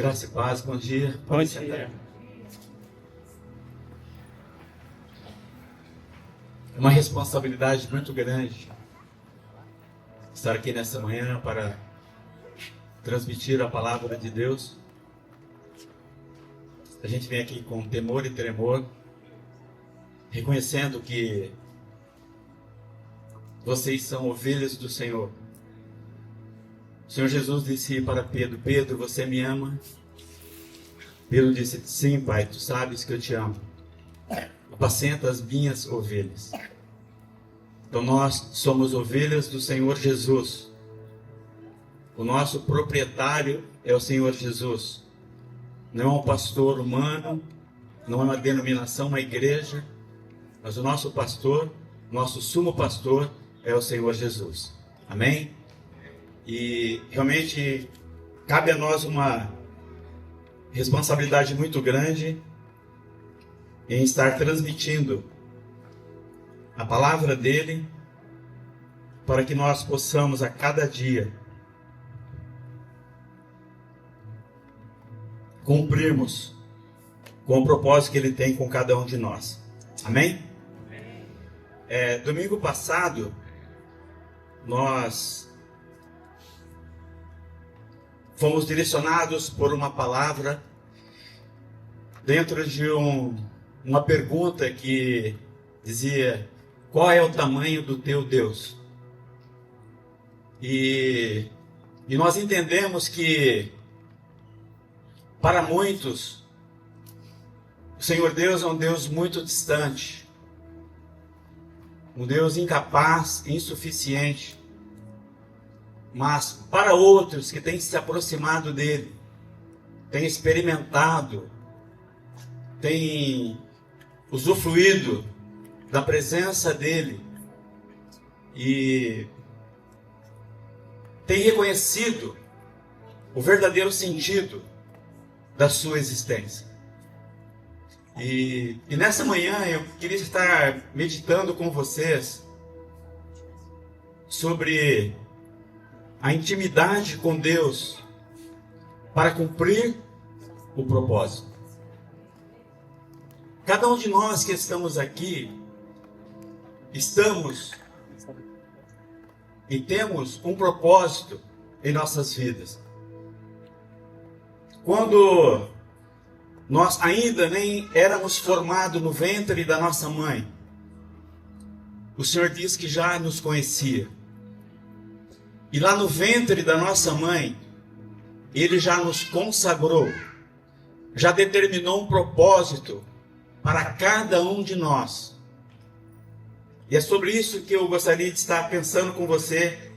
Graça e paz, bom dia. Bom dia. É uma responsabilidade muito grande estar aqui nessa manhã para transmitir a palavra de Deus. A gente vem aqui com temor e tremor, reconhecendo que vocês são ovelhas do Senhor. O Senhor Jesus disse para Pedro: Pedro, você me ama? Pedro disse: sim, Pai, tu sabes que eu te amo. Apacenta as minhas ovelhas. Então nós somos ovelhas do Senhor Jesus. O nosso proprietário é o Senhor Jesus. Não é um pastor humano, não é uma denominação, uma igreja, mas o nosso pastor, nosso sumo pastor é o Senhor Jesus. Amém? E realmente cabe a nós uma responsabilidade muito grande em estar transmitindo a palavra dele para que nós possamos a cada dia cumprirmos com o propósito que ele tem com cada um de nós. Amém? Domingo passado nós fomos direcionados por uma palavra dentro de uma pergunta que dizia: qual é o tamanho do teu Deus? E nós entendemos que para muitos o Senhor Deus é um Deus muito distante, um Deus incapaz, insuficiente. Mas para outros que têm se aproximado dele, têm experimentado, têm usufruído da presença dele e têm reconhecido o verdadeiro sentido da sua existência. E nessa manhã eu queria estar meditando com vocês sobre a intimidade com Deus para cumprir o propósito. Cada um de nós que estamos aqui, estamos e temos um propósito em nossas vidas. Quando nós ainda nem éramos formados no ventre da nossa mãe, o Senhor diz que já nos conhecia. E lá no ventre da nossa mãe, Ele já nos consagrou, já determinou um propósito para cada um de nós. E é sobre isso que eu gostaria de estar pensando com você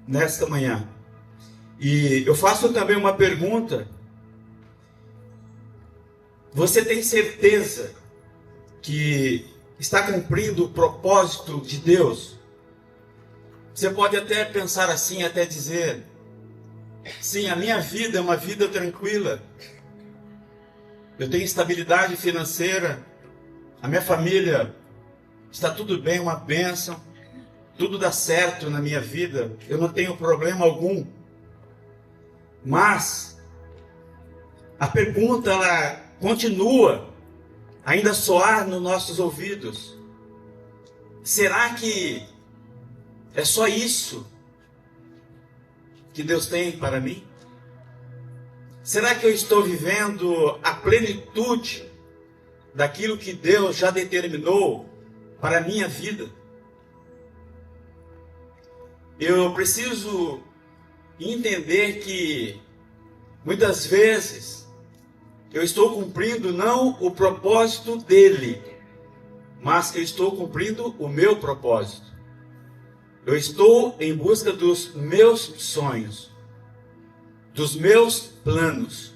nesta manhã. E eu faço também uma pergunta: você tem certeza que está cumprindo o propósito de Deus? Você pode até pensar assim, até dizer: sim, a minha vida é uma vida tranquila. Eu tenho estabilidade financeira. A minha família está tudo bem, uma bênção. Tudo dá certo na minha vida. Eu não tenho problema algum. Mas a pergunta, ela continua ainda a soar nos nossos ouvidos. Será que é só isso que Deus tem para mim? Será que eu estou vivendo a plenitude daquilo que Deus já determinou para a minha vida? Eu preciso entender que muitas vezes eu estou cumprindo não o propósito dele, mas eu estou cumprindo o meu propósito. Eu estou em busca dos meus sonhos, dos meus planos.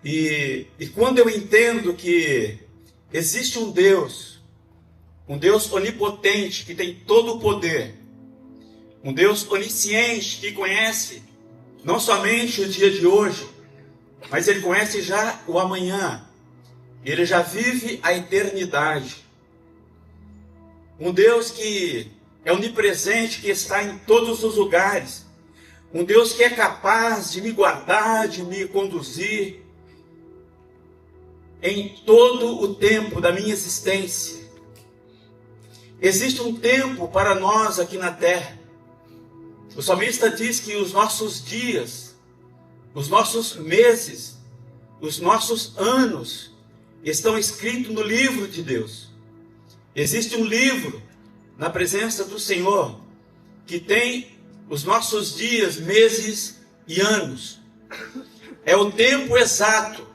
E quando eu entendo que existe um Deus onipotente, que tem todo o poder, um Deus onisciente, que conhece não somente o dia de hoje, mas Ele conhece já o amanhã, Ele já vive a eternidade. Um Deus que é onipresente, que está em todos os lugares. Um Deus que é capaz de me guardar, de me conduzir em todo o tempo da minha existência. Existe um tempo para nós aqui na terra. O salmista diz que os nossos dias, os nossos meses, os nossos anos estão escritos no livro de Deus. Existe um livro na presença do Senhor que tem os nossos dias, meses e anos. É o tempo exato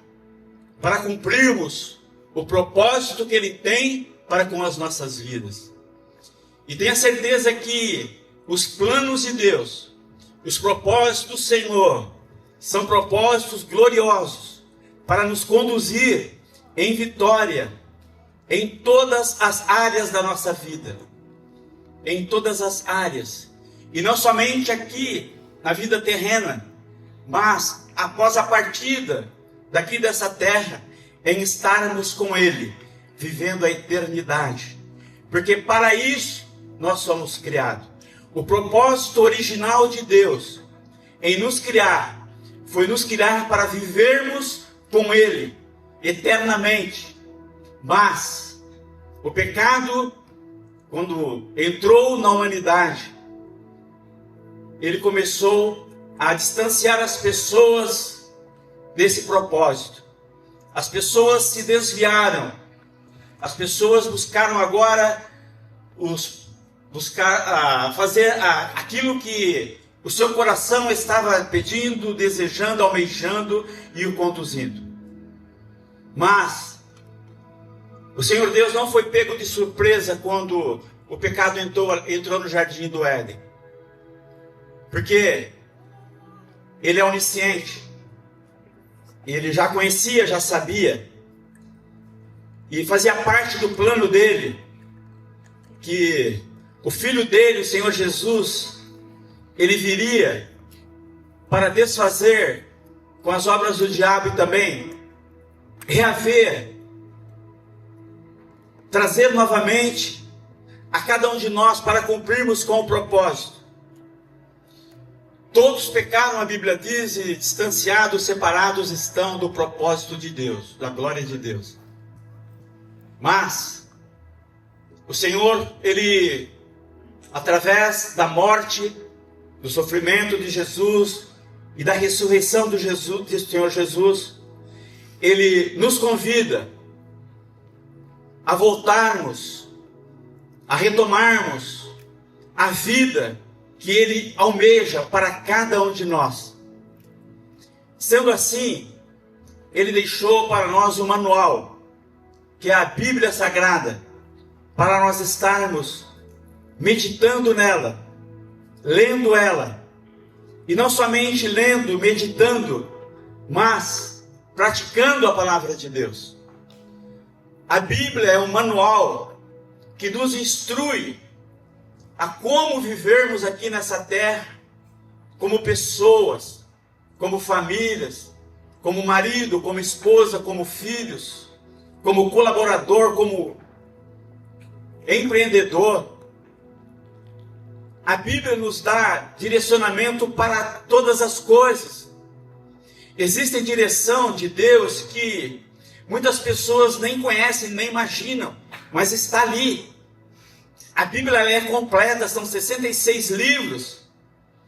para cumprirmos o propósito que Ele tem para com as nossas vidas. E tenha certeza que os planos de Deus, os propósitos do Senhor, são propósitos gloriosos para nos conduzir em vitória em todas as áreas da nossa vida. Em todas as áreas. E não somente aqui na vida terrena, mas após a partida daqui dessa terra, em estarmos com Ele, vivendo a eternidade. Porque para isso nós somos criados. O propósito original de Deus em nos criar, foi nos criar para vivermos com Ele eternamente. Mas o pecado, quando entrou na humanidade, ele começou a distanciar as pessoas desse propósito. As pessoas se desviaram. As pessoas buscaram agora fazer aquilo que o seu coração estava pedindo, desejando, almejando e o conduzindo. Mas o Senhor Deus não foi pego de surpresa quando o pecado entrou no jardim do Éden. Porque Ele é onisciente. Ele já conhecia, já sabia. E fazia parte do plano dele que o Filho dele, o Senhor Jesus, ele viria para desfazer com as obras do diabo e também reaver, trazer novamente a cada um de nós para cumprirmos com o propósito. Todos pecaram, a Bíblia diz, e distanciados, separados estão do propósito de Deus, da glória de Deus. Mas o Senhor, Ele, através da morte, do sofrimento de Jesus e da ressurreição do Senhor Jesus, Ele nos convida a voltarmos, a retomarmos a vida que Ele almeja para cada um de nós. Sendo assim, Ele deixou para nós um manual, que é a Bíblia Sagrada, para nós estarmos meditando nela, lendo ela, e não somente lendo, meditando, mas praticando a palavra de Deus. A Bíblia é um manual que nos instrui a como vivermos aqui nessa terra, como pessoas, como famílias, como marido, como esposa, como filhos, como colaborador, como empreendedor. A Bíblia nos dá direcionamento para todas as coisas. Existe direção de Deus que muitas pessoas nem conhecem, nem imaginam, mas está ali. A Bíblia é completa, são 66 livros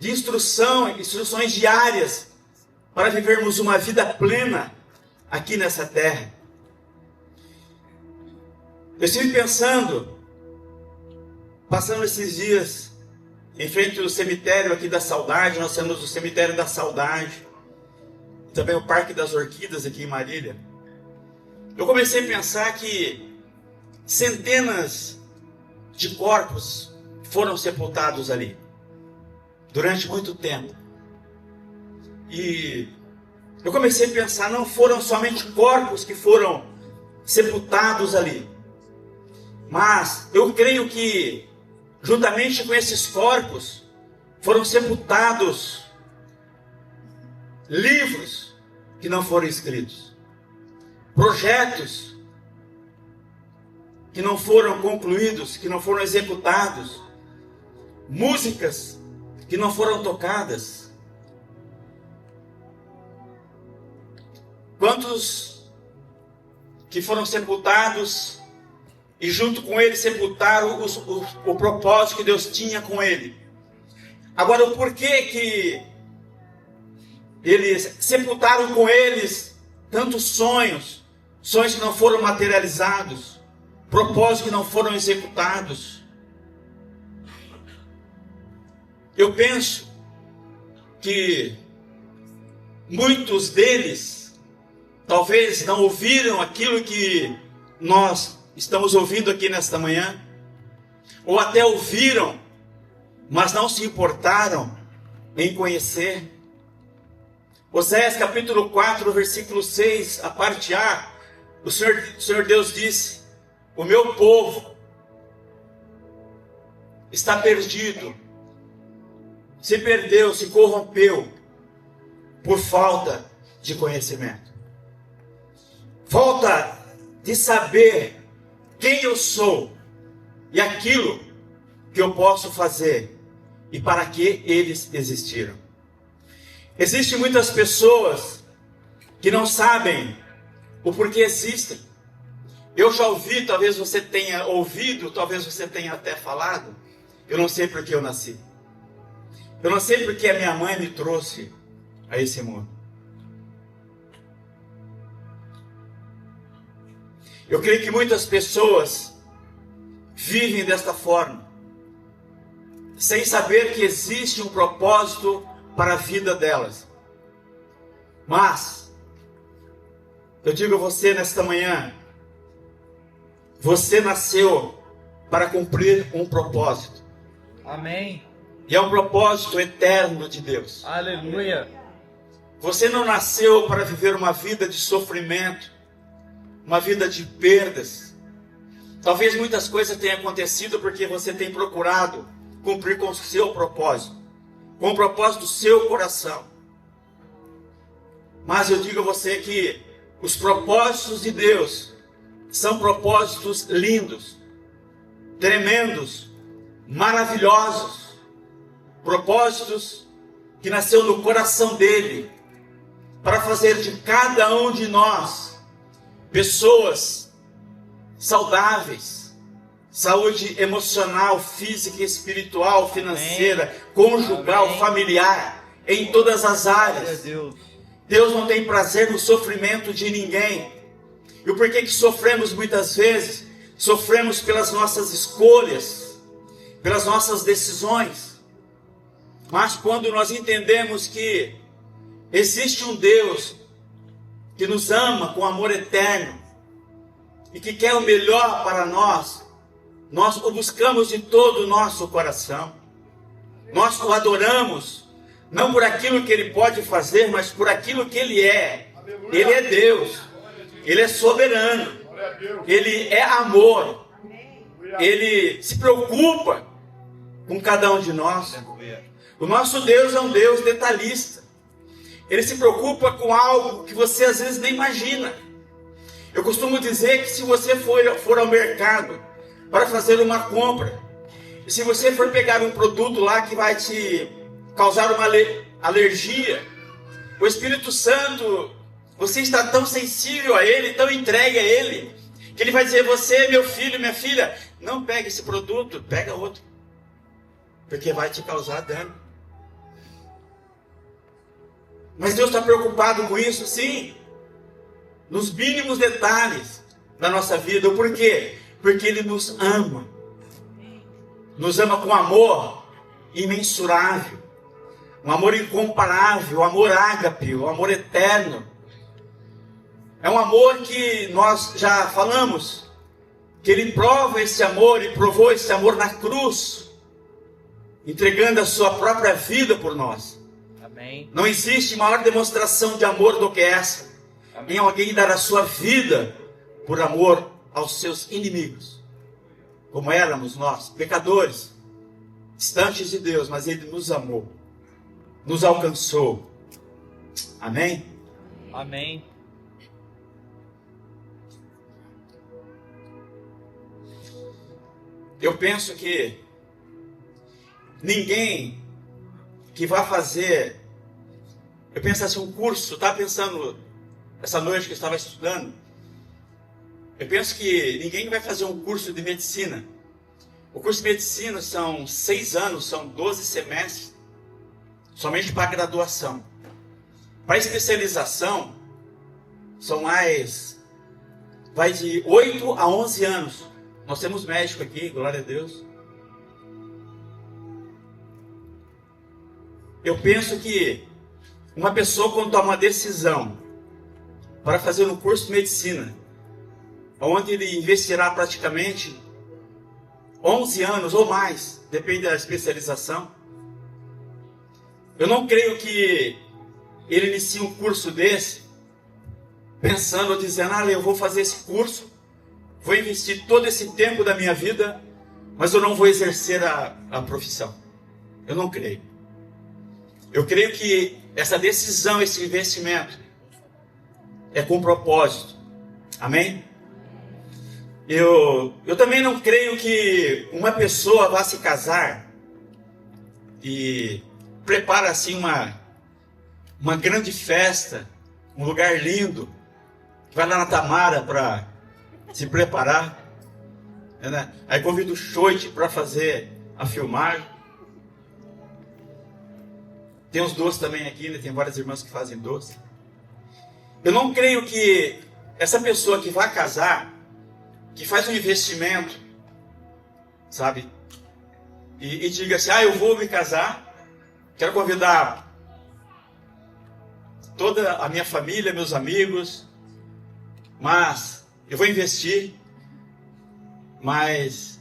de instruções diárias para vivermos uma vida plena aqui nessa terra. Eu estive pensando, passando esses dias em frente ao cemitério aqui da Saudade. Nós temos o cemitério da Saudade, também o Parque das Orquídeas aqui em Marília. Eu comecei a pensar que centenas de corpos foram sepultados ali durante muito tempo. E eu comecei a pensar, não foram somente corpos que foram sepultados ali, mas eu creio que juntamente com esses corpos foram sepultados livros que não foram escritos, projetos que não foram concluídos, que não foram executados, músicas que não foram tocadas, Quantos que foram sepultados e junto com ele sepultaram o propósito que Deus tinha com ele. Agora, o porquê que eles sepultaram com eles tantos sonhos que não foram materializados, propósitos que não foram executados? Eu penso que muitos deles talvez não ouviram aquilo que nós estamos ouvindo aqui nesta manhã, ou até ouviram, mas não se importaram em conhecer. Oséias capítulo 4, versículo 6, a parte A, o Senhor Deus disse: o meu povo está perdido, se perdeu, se corrompeu por falta de conhecimento. Falta de saber quem eu sou e aquilo que eu posso fazer e para que eles existiram. Existem muitas pessoas que não sabem o porquê existem. Eu já ouvi, talvez você tenha ouvido, talvez você tenha até falado: eu não sei porque eu nasci. Eu não sei porque a minha mãe me trouxe a esse mundo. Eu creio que muitas pessoas vivem desta forma, sem saber que existe um propósito para a vida delas. Mas eu digo a você nesta manhã: você nasceu para cumprir um propósito. Amém. E é um propósito eterno de Deus. Aleluia. Você não nasceu para viver uma vida de sofrimento, uma vida de perdas. Talvez muitas coisas tenham acontecido porque você tem procurado cumprir com o seu propósito, com o propósito do seu coração. Mas eu digo a você que os propósitos de Deus são propósitos lindos, tremendos, maravilhosos. Propósitos que nasceu no coração dele, para fazer de cada um de nós pessoas saudáveis, saúde emocional, física, espiritual, financeira, conjugal, Amém. Familiar, em todas as áreas. Deus não tem prazer no sofrimento de ninguém. E o porquê que sofremos muitas vezes? Sofremos pelas nossas escolhas, pelas nossas decisões. Mas quando nós entendemos que existe um Deus que nos ama com amor eterno e que quer o melhor para nós o buscamos de todo o nosso coração. Nós o adoramos, não por aquilo que Ele pode fazer, mas por aquilo que Ele é. Ele é Deus, Ele é soberano, Ele é amor, Ele se preocupa com cada um de nós. O nosso Deus é um Deus detalhista. Ele se preocupa com algo que você às vezes nem imagina. Eu costumo dizer que se você for ao mercado para fazer uma compra, e se você for pegar um produto lá que vai te causar uma alergia, o Espírito Santo, você está tão sensível a Ele, tão entregue a Ele, que Ele vai dizer: você, meu filho, minha filha, não pegue esse produto, pega outro, porque vai te causar dano. Mas Deus está preocupado com isso, sim, nos mínimos detalhes da nossa vida. Por quê? Porque Ele nos ama com amor imensurável, um amor incomparável, um amor ágape, um amor eterno. É um amor que nós já falamos, que Ele prova esse amor e provou esse amor na cruz, entregando a sua própria vida por nós. Amém. Não existe maior demonstração de amor do que essa. Amém. Em alguém dar a sua vida por amor aos seus inimigos. Como éramos nós, pecadores, distantes de Deus, mas Ele nos amou, nos alcançou. Amém? Amém. Eu penso que ninguém que vai fazer, eu penso assim, um curso, está pensando essa noite que eu estava estudando, eu penso que ninguém vai fazer um curso de medicina. O curso de medicina são 6 anos, são 12 semestres, somente para graduação. Para especialização, vai de 8 a 11 anos. Nós temos médico aqui, glória a Deus. Eu penso que uma pessoa, quando toma uma decisão para fazer um curso de medicina, onde ele investirá praticamente 11 anos ou mais, depende da especialização, eu não creio que ele inicie um curso desse pensando, dizendo, eu vou fazer esse curso, vou investir todo esse tempo da minha vida, mas eu não vou exercer a profissão. Eu não creio. Eu creio que essa decisão, esse investimento, é com propósito. Amém? Eu também não creio que uma pessoa vá se casar e prepara assim uma grande festa, um lugar lindo, que vai lá na Tamara para se preparar, né? Aí convida o Choite para fazer a filmagem. Tem os doces também aqui, né? Tem várias irmãs que fazem doce. Eu não creio que essa pessoa que vai casar, que faz um investimento, sabe? E diga assim, eu vou me casar, quero convidar toda a minha família, meus amigos, mas eu vou investir, mas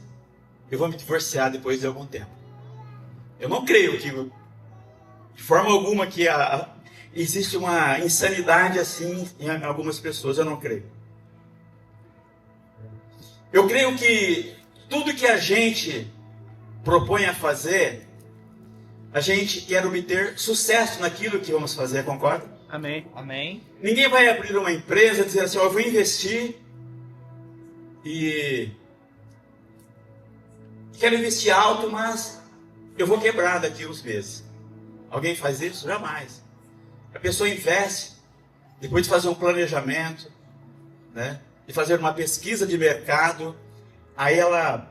eu vou me divorciar depois de algum tempo. Eu não creio que, de forma alguma, que existe uma insanidade assim em algumas pessoas. Eu não creio. Eu creio que tudo que a gente propõe a fazer, a gente quer obter sucesso naquilo que vamos fazer, concorda? Amém. Amém. Ninguém vai abrir uma empresa e dizer assim, eu vou investir e quero investir alto, mas eu vou quebrar daqui a uns meses. Alguém faz isso? Jamais. A pessoa investe, depois de fazer um planejamento, né, de fazer uma pesquisa de mercado, aí ela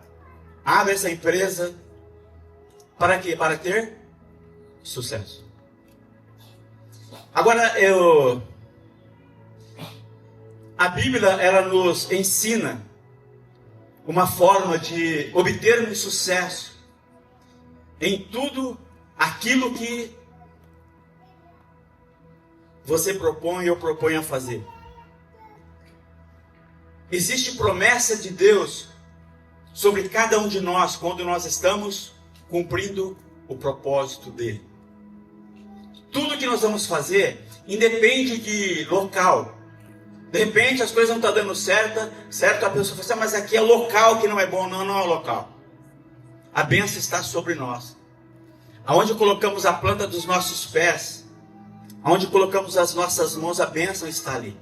abre essa empresa para quê? Para ter sucesso. Agora, a Bíblia, ela nos ensina uma forma de obtermos sucesso em tudo aquilo que você propõe ou propõe a fazer. Existe promessa de Deus sobre cada um de nós quando nós estamos cumprindo o propósito dele. Tudo que nós vamos fazer independe de local. De repente as coisas não estão dando certo, a pessoa fala assim, mas aqui é local que não é bom. Não, não é local. A bênção está sobre nós. Aonde colocamos a planta dos nossos pés, aonde colocamos as nossas mãos, a bênção está ali.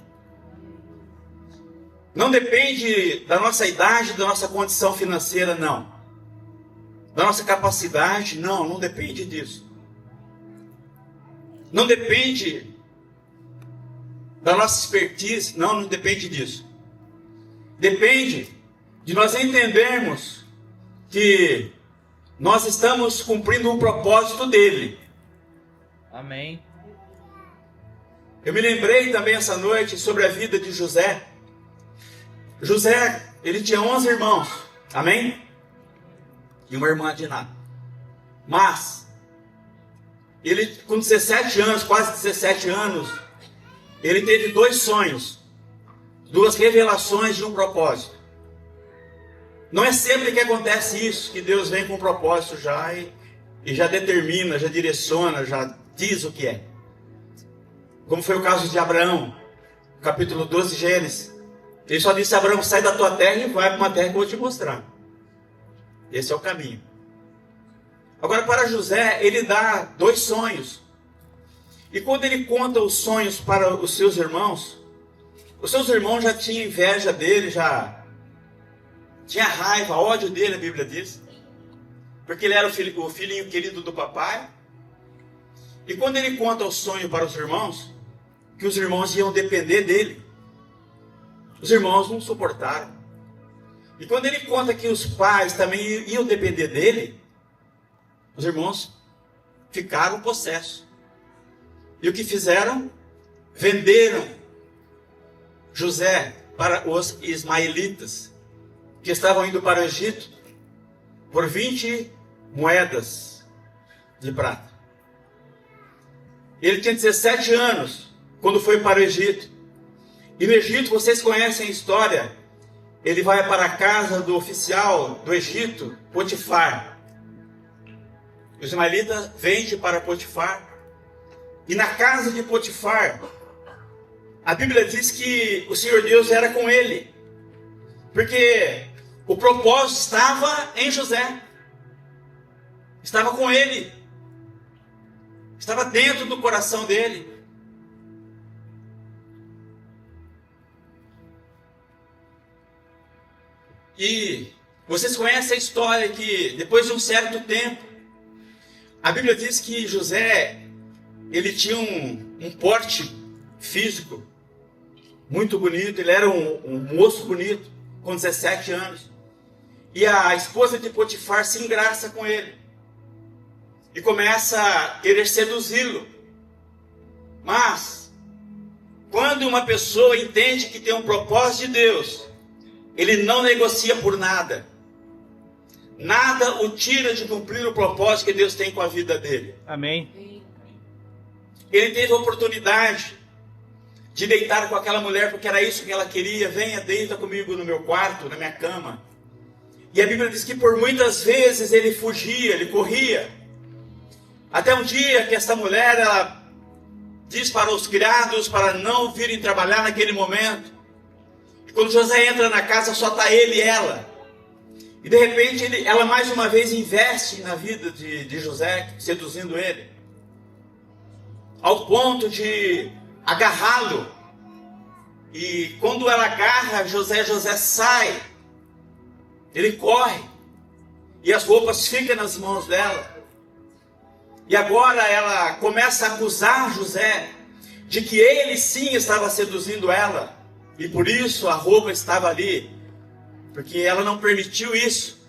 Não depende da nossa idade, da nossa condição financeira, não. Da nossa capacidade, não depende disso. Não depende da nossa expertise, não depende disso. Depende de nós entendermos que nós estamos cumprindo um propósito dele. Amém. Eu me lembrei também essa noite sobre a vida de José. José, ele tinha 11 irmãos, amém? E uma irmã Diná. Mas ele, com 17 anos, quase 17 anos, ele teve 2 sonhos, 2 revelações de um propósito. Não é sempre que acontece isso, que Deus vem com um propósito já e já determina, já direciona, já diz o que é. Como foi o caso de Abraão, capítulo 12 de Gênesis. Ele só disse a Abraão, sai da tua terra e vai para uma terra que eu vou te mostrar. Esse é o caminho. Agora, para José, ele dá 2 sonhos. E quando ele conta os sonhos para os seus irmãos já tinham inveja dele, já tinha raiva, ódio dele, a Bíblia diz. Porque ele era o filhinho querido do papai. E quando ele conta o sonho para os irmãos, que os irmãos iam depender dele. Os irmãos não suportaram. E quando ele conta que os pais também iam depender dele, os irmãos ficaram possessos. E o que fizeram? Venderam José para os ismaelitas, que estavam indo para o Egito, por 20 moedas de prata. Ele tinha 17 anos quando foi para o Egito. E no Egito, vocês conhecem a história, ele vai para a casa do oficial do Egito, Potifar. O ismaelita vende para Potifar. E na casa de Potifar, a Bíblia diz que o Senhor Deus era com ele. Porque o propósito estava em José. Estava com ele. Estava dentro do coração dele. E vocês conhecem a história que depois de um certo tempo, a Bíblia diz que José, ele tinha um porte físico muito bonito, ele era um moço bonito, com 17 anos. E a esposa de Potifar se engraça com ele e começa a querer seduzi-lo. Mas, quando uma pessoa entende que tem um propósito de Deus, ele não negocia por nada. Nada o tira de cumprir o propósito que Deus tem com a vida dele. Amém. Ele teve a oportunidade de deitar com aquela mulher, porque era isso que ela queria. Venha, deita comigo no meu quarto, na minha cama. E a Bíblia diz que por muitas vezes ele fugia, ele corria. Até um dia que essa mulher, ela diz para os criados para não virem trabalhar naquele momento. E quando José entra na casa, só está ele e ela. E de repente ela mais uma vez investe na vida de José, seduzindo ele. Ao ponto de agarrá-lo. E quando ela agarra José sai. Ele corre. E as roupas ficam nas mãos dela. E agora ela começa a acusar José de que ele sim estava seduzindo ela. E por isso a roupa estava ali. Porque ela não permitiu isso.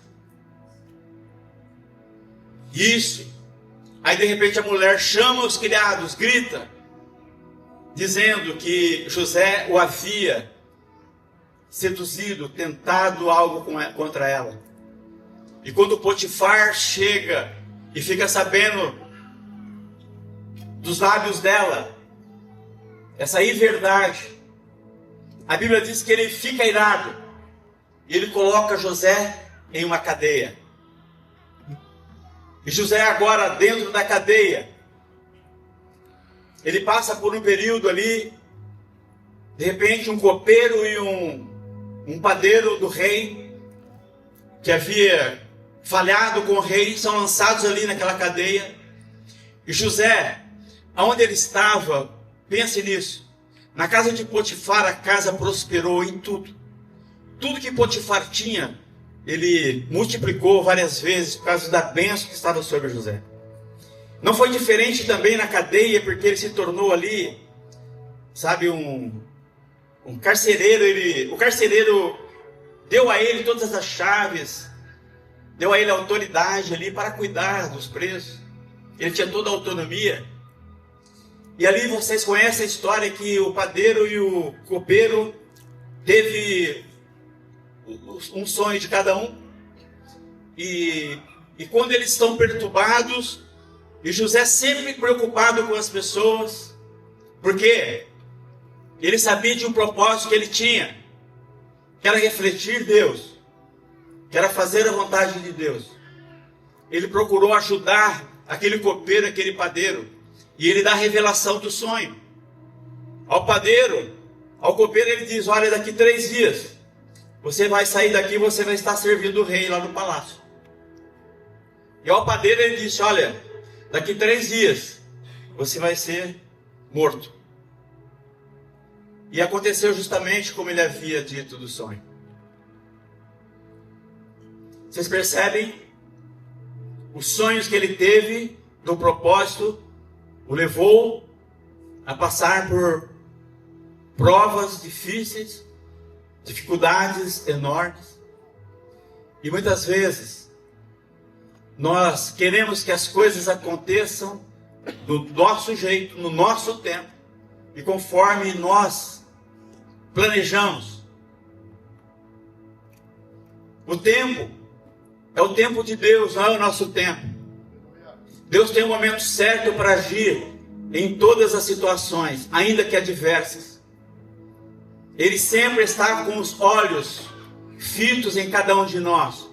Isso. Aí de repente a mulher chama os criados, grita, dizendo que José o havia seduzido, tentado algo contra ela. E quando Potifar chega e fica sabendo dos lábios dela essa inverdade, a Bíblia diz que ele fica irado e ele coloca José em uma cadeia. E José agora dentro da cadeia, ele passa por um período ali, de repente um copeiro e um padeiro do rei, que havia falhado com o rei, são lançados ali naquela cadeia. E José, aonde ele estava, pense nisso, na casa de Potifar, a casa prosperou em tudo. Tudo que Potifar tinha, ele multiplicou várias vezes por causa da bênção que estava sobre José. Não foi diferente também na cadeia, porque ele se tornou ali, sabe, um carcereiro. O carcereiro deu a ele todas as chaves, deu a ele a autoridade ali para cuidar dos presos. Ele tinha toda a autonomia. E ali vocês conhecem a história que o padeiro e o copeiro teve um sonho de cada um. E quando eles estão perturbados, e José sempre preocupado com as pessoas, porque ele sabia de um propósito que ele tinha, que era refletir Deus, que era fazer a vontade de Deus. Ele procurou ajudar aquele copeiro, aquele padeiro, e ele dá a revelação do sonho. Ao padeiro, ao copeiro ele diz, olha, daqui 3 dias, você vai sair daqui, você vai estar servindo o rei lá no palácio. E ao padeiro ele disse, olha, daqui 3 dias, você vai ser morto. E aconteceu justamente como ele havia dito do sonho. Vocês percebem? Os sonhos que ele teve do propósito o levou a passar por provas difíceis, dificuldades enormes. E muitas vezes nós queremos que as coisas aconteçam do nosso jeito, no nosso tempo e conforme nós planejamos. O tempo é o tempo de Deus, não é o nosso tempo. Deus tem um momento certo para agir em todas as situações, ainda que adversas. Ele sempre está com os olhos fitos em cada um de nós,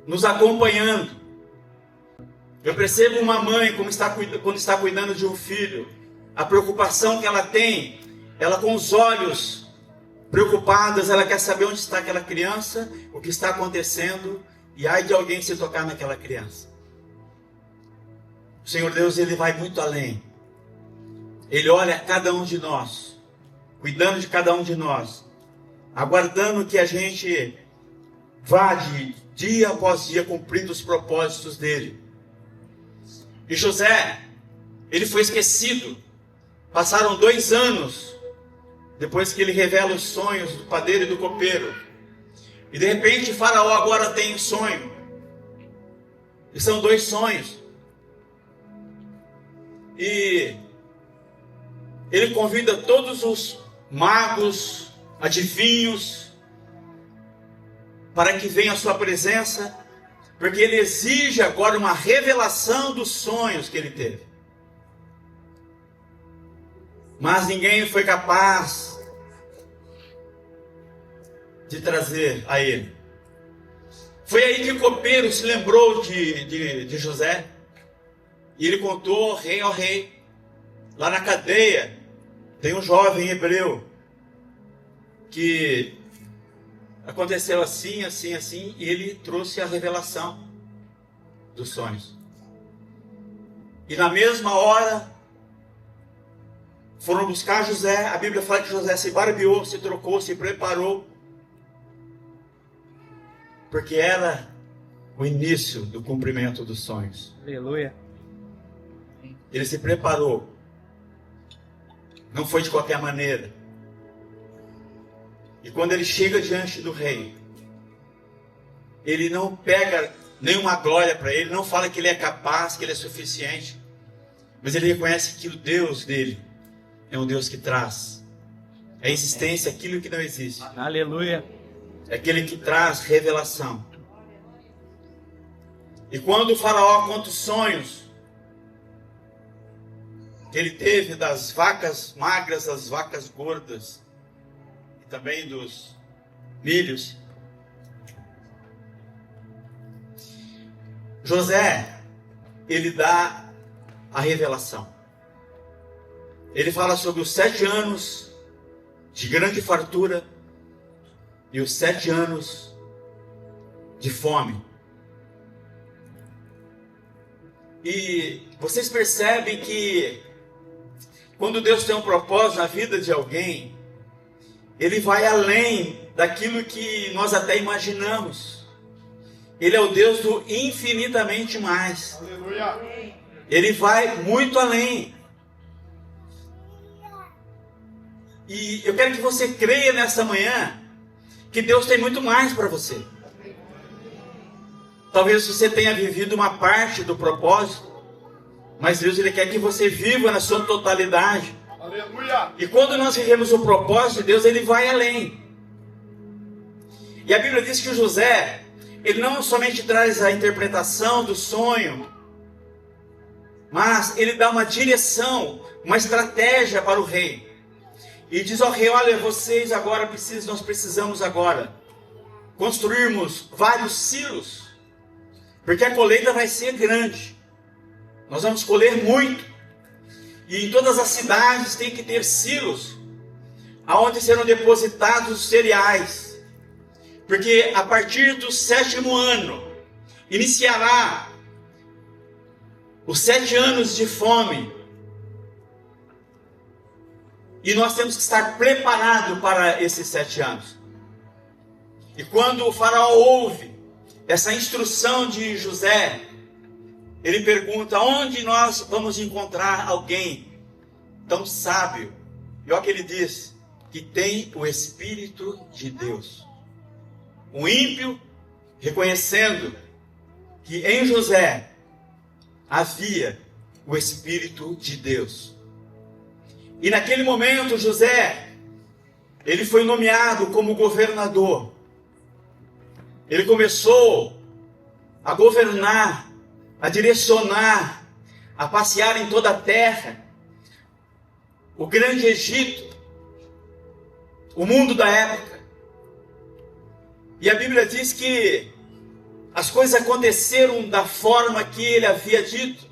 nos acompanhando. Eu percebo uma mãe quando está cuidando de um filho, a preocupação que ela tem, ela com os olhos preocupados, ela quer saber onde está aquela criança, o que está acontecendo, e ai de alguém se tocar naquela criança. O Senhor Deus, Ele vai muito além. Ele olha a cada um de nós, cuidando de cada um de nós, aguardando que a gente vá de dia após dia cumprindo os propósitos dele. E José, ele foi esquecido. Passaram 2 anos depois que ele revela os sonhos do padeiro e do copeiro. E de repente Faraó agora tem um sonho. E são 2 sonhos. E ele convida todos os magos, adivinhos, para que venham à sua presença, porque ele exige agora uma revelação dos sonhos que ele teve. Mas ninguém foi capaz de trazer a ele. Foi aí que o copeiro se lembrou de José, e ele contou ao rei, lá na cadeia, tem um jovem hebreu, que aconteceu assim, assim, assim, e ele trouxe a revelação dos sonhos. E na mesma hora, foram buscar José. A Bíblia fala que José se barbeou, se trocou, se preparou, porque era o início do cumprimento dos sonhos. Aleluia. Ele se preparou. Não foi de qualquer maneira. E quando ele chega diante do rei, ele não pega nenhuma glória para ele, não fala que ele é capaz, que ele é suficiente, mas ele reconhece que o Deus dele é um Deus que traz a existência, aquilo que não existe. Aleluia. É aquele que traz revelação. E quando o faraó conta os sonhos que ele teve das vacas magras às vacas gordas, e também dos milhos, José, ele dá a revelação. Ele fala sobre os 7 anos de grande fartura e os 7 anos de fome. E vocês percebem que quando Deus tem um propósito na vida de alguém, Ele vai além daquilo que nós até imaginamos. Ele é o Deus do infinitamente mais. Aleluia. Ele vai muito além. E eu quero que você creia nessa manhã que Deus tem muito mais para você. Talvez você tenha vivido uma parte do propósito, mas Deus, Ele quer que você viva na sua totalidade. Aleluia. E quando nós vivemos o propósito de Deus, Ele vai além. E a Bíblia diz que o José, ele não somente traz a interpretação do sonho, mas ele dá uma direção, uma estratégia para o rei. E diz ao rei: olha, vocês agora nós precisamos agora construirmos vários silos, porque a colheita vai ser grande. Nós vamos colher muito. E em todas as cidades tem que ter silos, aonde serão depositados os cereais. Porque a partir do 7º ano, iniciará os 7 anos de fome. E nós temos que estar preparados para esses 7 anos. E quando o faraó ouve essa instrução de José, ele pergunta: onde nós vamos encontrar alguém tão sábio? E olha o que ele diz: que tem o Espírito de Deus. O ímpio, reconhecendo que em José havia o Espírito de Deus. E naquele momento José, ele foi nomeado como governador. Ele começou a governar, a direcionar, a passear em toda a terra. O grande Egito, o mundo da época. E a Bíblia diz que as coisas aconteceram da forma que ele havia dito.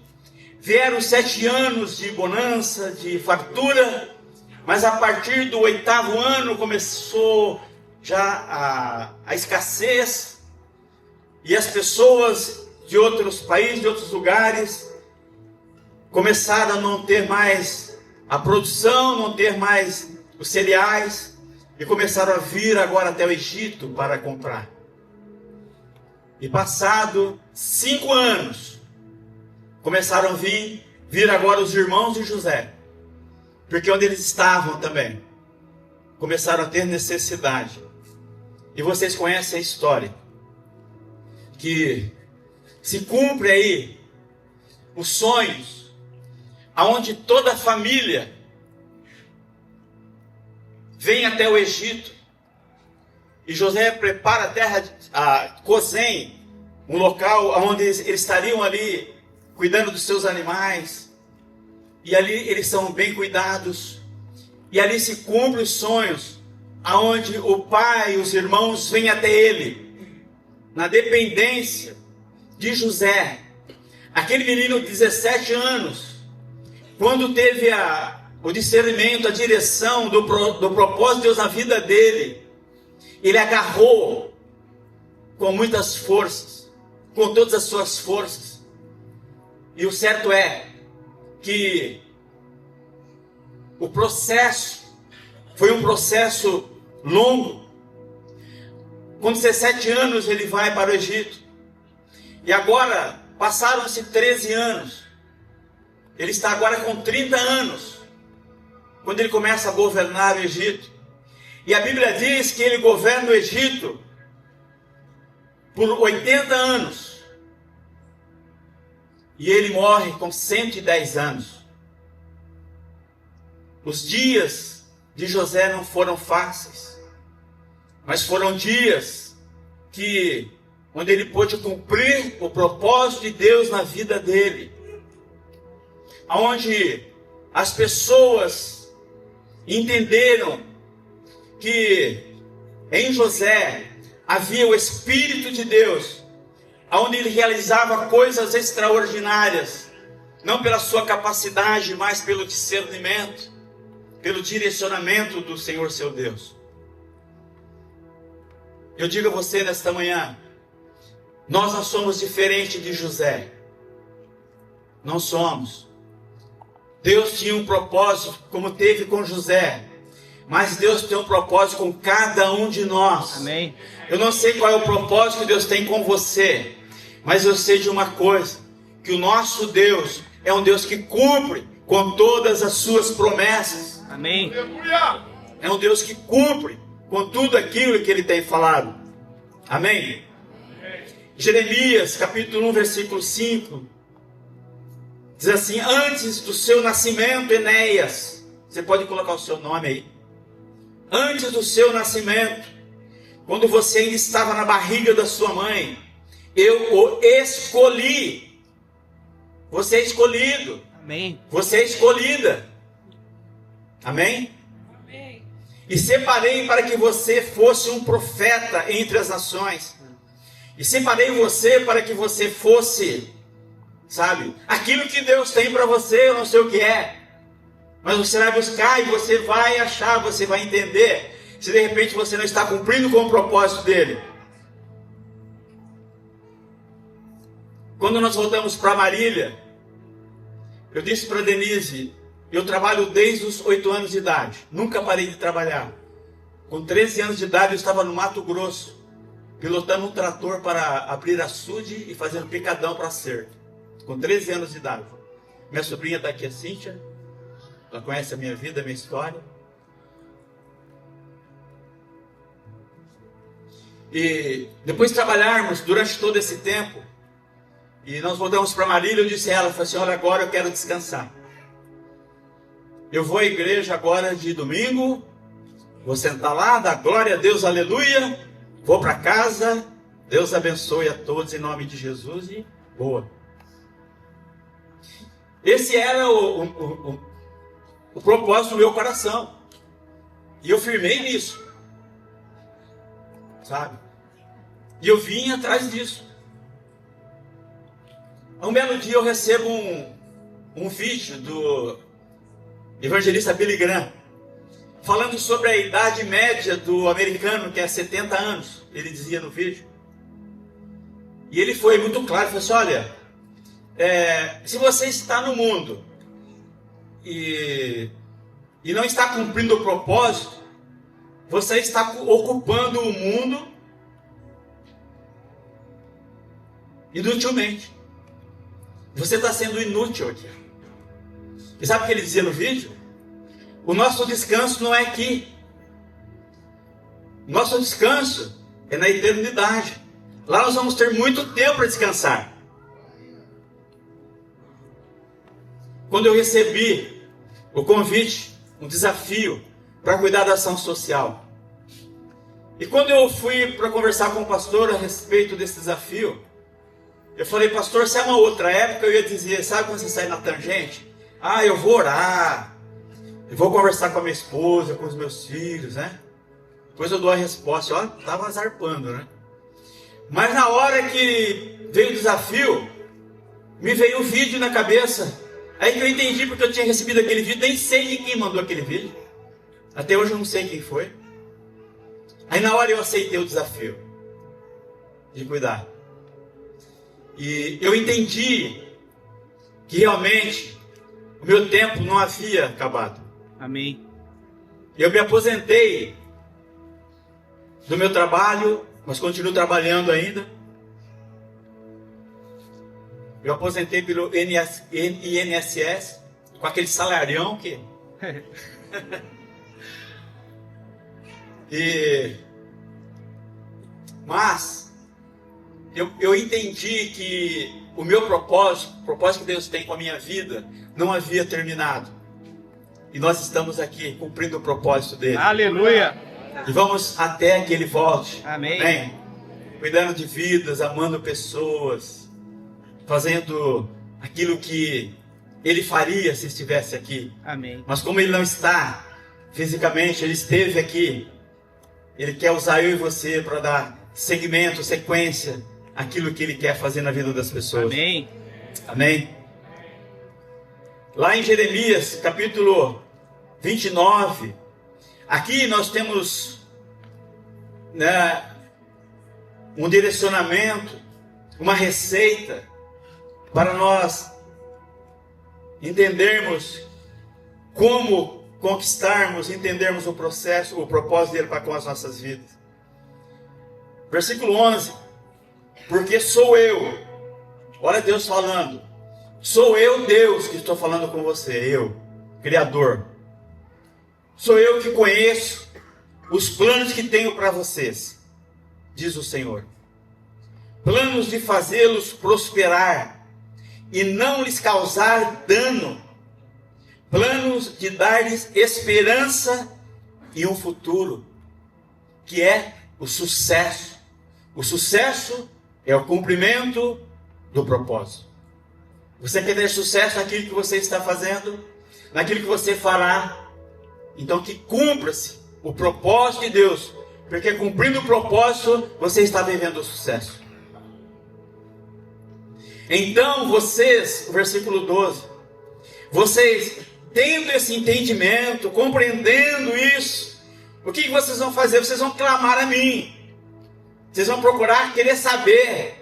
Vieram 7 anos de bonança, de fartura, mas a partir do 8º ano começou já a escassez, e as pessoas de outros países, de outros lugares, começaram a não ter mais a produção, não ter mais os cereais, e começaram a vir agora até o Egito para comprar. E passado 5 anos, começaram a vir agora os irmãos de José, porque onde eles estavam também, começaram a ter necessidade. E vocês conhecem a história, que se cumpre aí os sonhos, aonde toda a família vem até o Egito, e José prepara a terra, a Gozém, um local onde eles estariam ali cuidando dos seus animais, e ali eles são bem cuidados, e ali se cumprem os sonhos, aonde o pai e os irmãos vêm até ele, na dependência de José, aquele menino de 17 anos, quando teve o discernimento, a direção do propósito de Deus na vida dele, ele agarrou com muitas forças, com todas as suas forças. E o certo é que o processo foi um processo longo. Com 17 anos ele vai para o Egito. E agora passaram-se 13 anos. Ele está agora com 30 anos, quando ele começa a governar o Egito. E a Bíblia diz que ele governa o Egito por 80 anos. E ele morre com 110 anos. Os dias de José não foram fáceis, mas foram dias onde ele pôde cumprir o propósito de Deus na vida dele. Onde as pessoas entenderam que em José havia o Espírito de Deus, onde ele realizava coisas extraordinárias, não pela sua capacidade, mas pelo discernimento, pelo direcionamento do Senhor seu Deus. Eu digo a você nesta manhã, nós não somos diferentes de José. Não somos. Deus tinha um propósito, como teve com José, mas Deus tem um propósito com cada um de nós. Amém. Eu não sei qual é o propósito que Deus tem com você, mas eu sei de uma coisa, que o nosso Deus é um Deus que cumpre com todas as suas promessas. Amém. É um Deus que cumpre com tudo aquilo que Ele tem falado. Amém? Jeremias, capítulo 1, versículo 5, diz assim: antes do seu nascimento, Enéas, você pode colocar o seu nome aí. Antes do seu nascimento, quando você ainda estava na barriga da sua mãe, eu o escolhi. Você é escolhido. Amém. Você é escolhida. Amém? Amém. E separei para que você fosse um profeta entre as nações. E separei você para que você fosse, sabe, aquilo que Deus tem para você, eu não sei o que é. Mas você vai buscar e você vai achar, você vai entender, se de repente você não está cumprindo com o propósito dele. Quando nós voltamos para Marília, eu disse para Denise, eu trabalho desde os 8 anos de idade, nunca parei de trabalhar. Com 13 anos de idade eu estava no Mato Grosso, pilotando um trator para abrir açude e fazendo picadão para acerto. Com 13 anos de idade. Minha sobrinha está aqui, a Cíntia. Ela conhece a minha vida, a minha história. E depois de trabalharmos durante todo esse tempo, e nós voltamos para Marília, eu disse a ela, falei assim, olha, agora eu quero descansar. Eu vou à igreja agora de domingo, vou sentar lá, dar glória a Deus, aleluia, vou para casa, Deus abençoe a todos em nome de Jesus e boa. Esse era o propósito do meu coração. E eu firmei nisso. Sabe? E eu vim atrás disso. Um belo dia eu recebo um vídeo do evangelista Billy Graham, falando sobre a idade média do americano, que é 70 anos. Ele dizia no vídeo. E ele foi muito claro, falou assim, olha, se você está no mundo e não está cumprindo o propósito, você está ocupando o mundo inutilmente. Você está sendo inútil aqui. E sabe o que ele dizia no vídeo? O nosso descanso não é aqui. Nosso descanso é na eternidade. Lá nós vamos ter muito tempo para descansar. Quando eu recebi o convite, um desafio para cuidar da ação social. E quando eu fui para conversar com o pastor a respeito desse desafio, eu falei, pastor, se é uma outra época, eu ia dizer, sabe quando você sai na tangente? Ah, eu vou orar, eu vou conversar com a minha esposa, com os meus filhos, né? Depois eu dou a resposta, ó, estava zarpando, né? Mas na hora que veio o desafio, me veio o vídeo na cabeça. Aí que eu entendi porque eu tinha recebido aquele vídeo, nem sei de quem mandou aquele vídeo. Até hoje eu não sei quem foi. Aí na hora eu aceitei o desafio de cuidar. E eu entendi que realmente o meu tempo não havia acabado. Amém. Eu me aposentei do meu trabalho, mas continuo trabalhando ainda. Eu aposentei pelo INSS, com aquele salarião que... Mas eu entendi que o meu propósito, o propósito que Deus tem com a minha vida, não havia terminado. E nós estamos aqui cumprindo o propósito dele. Aleluia! E vamos até que ele volte. Amém. Amém? Cuidando de vidas, amando pessoas, fazendo aquilo que ele faria se estivesse aqui. Amém. Mas como ele não está fisicamente, ele esteve aqui. Ele quer usar eu e você para dar segmento, sequência, aquilo que ele quer fazer na vida das pessoas. Amém. Amém? Lá em Jeremias, capítulo 29, aqui nós temos, né, um direcionamento, uma receita para nós entendermos como conquistarmos, entendermos o processo, o propósito dele para com as nossas vidas. Versículo 11. Porque sou eu, olha Deus falando, sou eu Deus que estou falando com você, eu, Criador. Sou eu que conheço os planos que tenho para vocês, diz o Senhor. Planos de fazê-los prosperar e não lhes causar dano. Planos de dar-lhes esperança e um futuro, que é o sucesso. O sucesso é o cumprimento do propósito. Você quer ter sucesso naquilo que você está fazendo, naquilo que você fará. Então que cumpra-se o propósito de Deus, porque cumprindo o propósito, você está vivendo o sucesso. Então vocês, versículo 12, vocês tendo esse entendimento, compreendendo isso, o que vocês vão fazer? Vocês vão clamar a mim. Vocês vão procurar querer saber.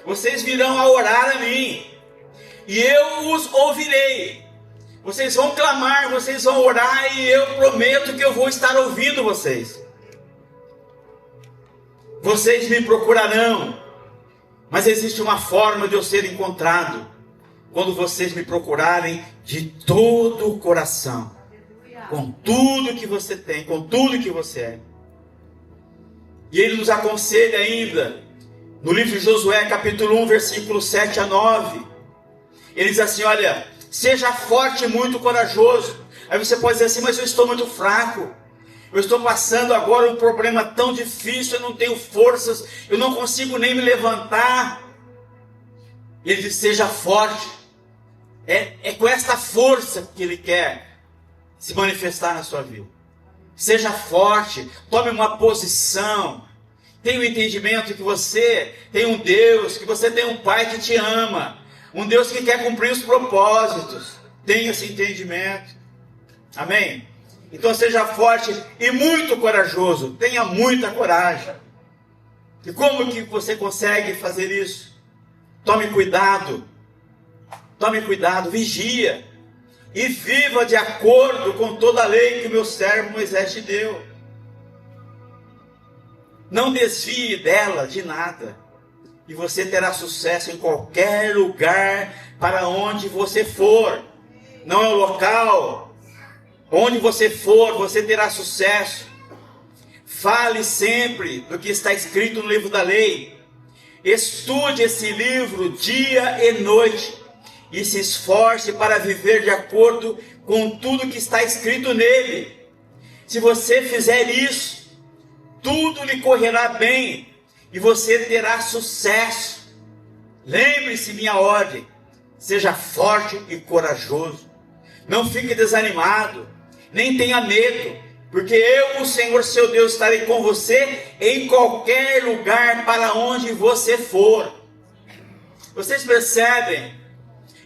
Vocês virão a orar a mim. E eu os ouvirei. Vocês vão clamar, vocês vão orar e eu prometo que eu vou estar ouvindo vocês. Vocês me procurarão. Mas existe uma forma de eu ser encontrado. Quando vocês me procurarem de todo o coração. Com tudo que você tem, com tudo que você é. E ele nos aconselha ainda, no livro de Josué, capítulo 1, versículos 7 a 9. Ele diz assim, olha, seja forte e muito corajoso. Aí você pode dizer assim, mas eu estou muito fraco. Eu estou passando agora um problema tão difícil, eu não tenho forças, eu não consigo nem me levantar. Ele diz, seja forte. É com esta força que ele quer se manifestar na sua vida. Seja forte, tome uma posição. Tenha o entendimento que você tem um Deus, que você tem um Pai que te ama. Um Deus que quer cumprir os propósitos. Tenha esse entendimento. Amém? Então seja forte e muito corajoso. Tenha muita coragem. E como que você consegue fazer isso? Tome cuidado. Tome cuidado, vigia. E viva de acordo com toda a lei que o meu servo Moisés te deu. Não desvie dela de nada. E você terá sucesso em qualquer lugar para onde você for. Não é o local. Onde você for, você terá sucesso. Fale sempre do que está escrito no livro da lei. Estude esse livro dia e noite. E se esforce para viver de acordo com tudo que está escrito nele. Se você fizer isso, tudo lhe correrá bem e você terá sucesso. Lembre-se, minha ordem, seja forte e corajoso. Não fique desanimado, nem tenha medo, porque eu, o Senhor seu Deus, estarei com você em qualquer lugar para onde você for. Vocês percebem?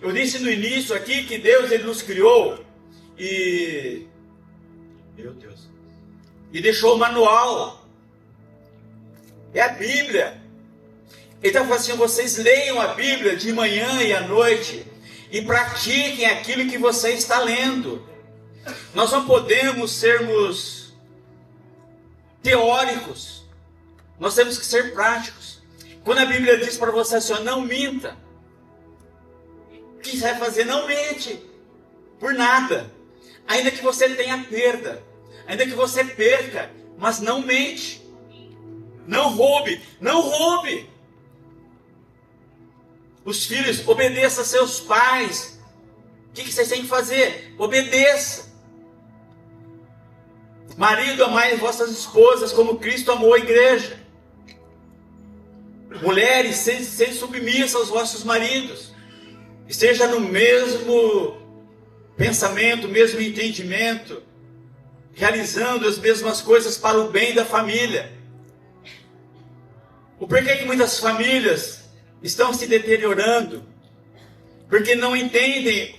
Eu disse no início aqui que Deus ele nos criou e... Meu Deus. E deixou o manual. É a Bíblia. Ele está falando assim, vocês leiam a Bíblia de manhã e à noite e pratiquem aquilo que você está lendo. Nós não podemos sermos teóricos. Nós temos que ser práticos. Quando a Bíblia diz para você assim, não minta. O que você vai fazer? Não mente. Por nada. Ainda que você tenha perda. Ainda que você perca. Mas não mente. Não roube. Não roube. Os filhos, obedeçam a seus pais. O que vocês têm que fazer? Obedeça. Marido, amai vossas esposas como Cristo amou a igreja. Mulheres, sejam submissas aos vossos maridos. Esteja no mesmo pensamento, mesmo entendimento, realizando as mesmas coisas para o bem da família. O porquê que muitas famílias estão se deteriorando? Porque não entendem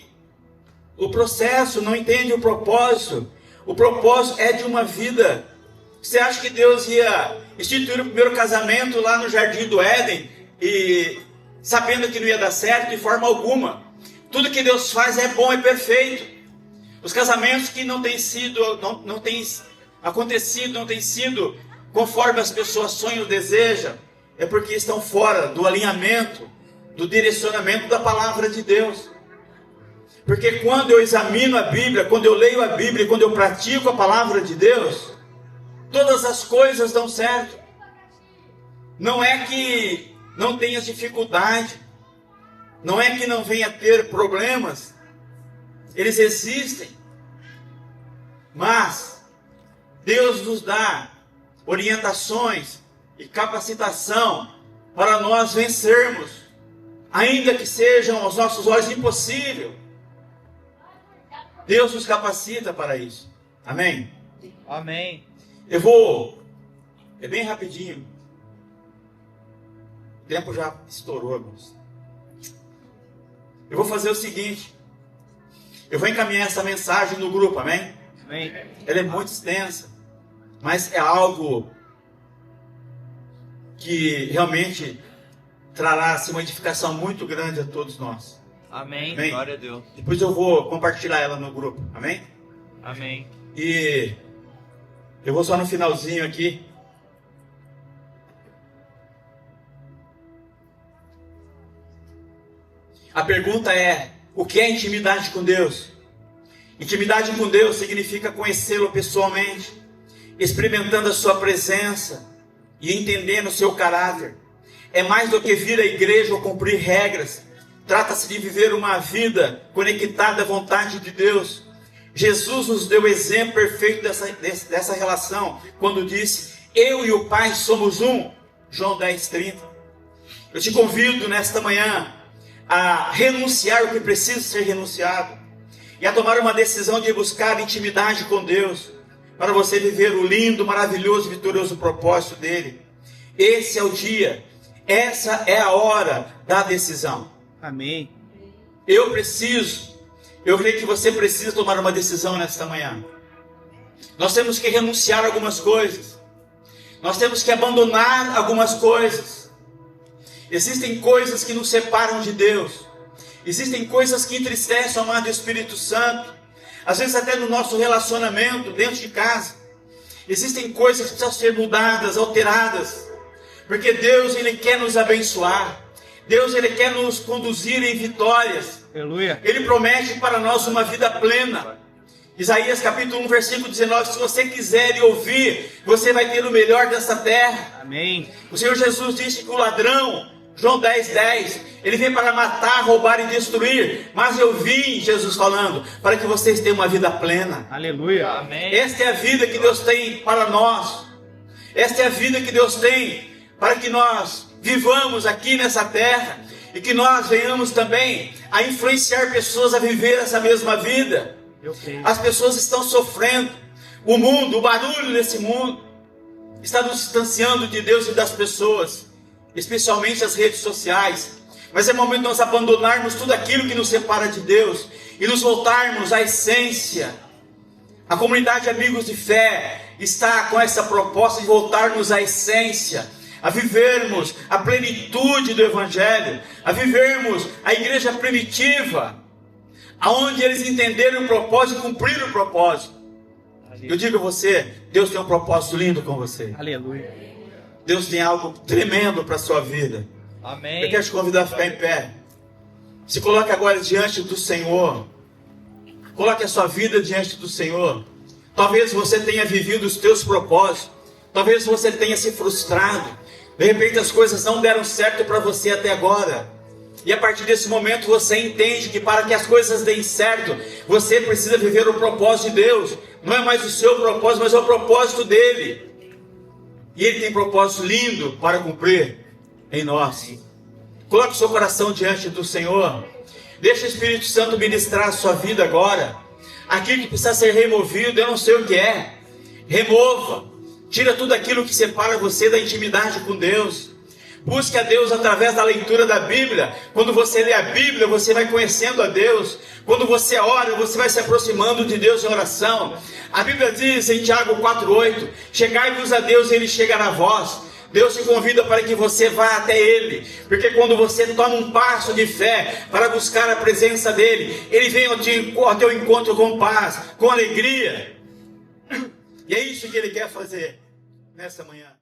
o processo, não entendem o propósito. O propósito é de uma vida. Você acha que Deus ia instituir o primeiro casamento lá no Jardim do Éden e sabendo que não ia dar certo de forma alguma? Tudo que Deus faz é bom e perfeito. Os casamentos que não têm acontecido, não têm sido conforme as pessoas sonham ou desejam, é porque estão fora do alinhamento, do direcionamento da palavra de Deus. Porque quando eu examino a Bíblia, quando eu leio a Bíblia, quando eu pratico a palavra de Deus, todas as coisas dão certo. Não é que não tenha dificuldade, não é que não venha ter problemas, eles existem, mas Deus nos dá orientações e capacitação para nós vencermos, ainda que sejam aos nossos olhos impossível. Deus nos capacita para isso. Amém? Amém. É bem rapidinho. O tempo já estourou, irmãos. Eu vou fazer o seguinte. Eu vou encaminhar essa mensagem no grupo, amém? Amém. Ela é muito extensa, mas é algo que realmente trará assim, uma edificação muito grande a todos nós. Amém. Amém. Glória a Deus. Depois eu vou compartilhar ela no grupo, amém? Amém. E eu vou só no finalzinho aqui. A pergunta é: o que é intimidade com Deus? Intimidade com Deus significa conhecê-lo pessoalmente, experimentando a sua presença e entendendo o seu caráter. É mais do que vir à igreja ou cumprir regras. Trata-se de viver uma vida conectada à vontade de Deus. Jesus nos deu o exemplo perfeito dessa relação, quando disse: eu e o Pai somos um. João 10:30. Eu te convido nesta manhã a renunciar o que precisa ser renunciado e a tomar uma decisão de buscar intimidade com Deus, para você viver o lindo, maravilhoso, vitorioso propósito dele. Esse é o dia, essa é a hora da decisão. Amém. Eu creio que você precisa tomar uma decisão nesta manhã. Nós temos que renunciar a algumas coisas. Nós temos que abandonar algumas coisas. Existem coisas que nos separam de Deus. Existem coisas que entristecem o amado Espírito Santo. Às vezes até no nosso relacionamento, dentro de casa. Existem coisas que precisam ser mudadas, alteradas. Porque Deus, Ele quer nos abençoar. Deus, Ele quer nos conduzir em vitórias. Aleluia. Ele promete para nós uma vida plena. Isaías capítulo 1, versículo 19. Se você quiser e ouvir, você vai ter o melhor dessa terra. Amém. O Senhor Jesus disse que o ladrão, João 10:10, ele vem para matar, roubar e destruir. Mas eu vim, Jesus falando, para que vocês tenham uma vida plena. Aleluia. Amém. Esta é a vida que Deus tem para nós. Esta é a vida que Deus tem para que nós vivamos aqui nessa terra. E que nós venhamos também a influenciar pessoas a viver essa mesma vida. As pessoas estão sofrendo. O mundo, o barulho desse mundo está nos distanciando de Deus e das pessoas, especialmente as redes sociais. Mas é momento de nós abandonarmos tudo aquilo que nos separa de Deus e nos voltarmos à essência. A comunidade Amigos de Fé está com essa proposta de voltarmos à essência, a vivermos a plenitude do Evangelho, a vivermos a igreja primitiva, aonde eles entenderam o propósito e cumpriram o propósito. Eu digo a você, Deus tem um propósito lindo com você. Aleluia. Deus tem algo tremendo para a sua vida. Amém. Eu quero te convidar a ficar em pé. Se coloque agora diante do Senhor. Coloque a sua vida diante do Senhor. Talvez você tenha vivido os teus propósitos. Talvez você tenha se frustrado. De repente as coisas não deram certo para você até agora. E a partir desse momento você entende que para que as coisas deem certo, você precisa viver o propósito de Deus. Não é mais o seu propósito, mas é o propósito dele. E ele tem propósito lindo para cumprir em nós. Coloque o seu coração diante do Senhor. Deixa o Espírito Santo ministrar a sua vida agora. Aquilo que precisa ser removido, eu não sei o que é. Remova. Tira tudo aquilo que separa você da intimidade com Deus. Busque a Deus através da leitura da Bíblia. Quando você lê a Bíblia, você vai conhecendo a Deus. Quando você ora, você vai se aproximando de Deus em oração. A Bíblia diz em Tiago 4:8: chegai-vos a Deus e Ele chegará a vós. Deus te convida para que você vá até Ele. Porque quando você toma um passo de fé para buscar a presença dEle, Ele vem ao teu encontro com paz, com alegria. E é isso que Ele quer fazer nessa manhã.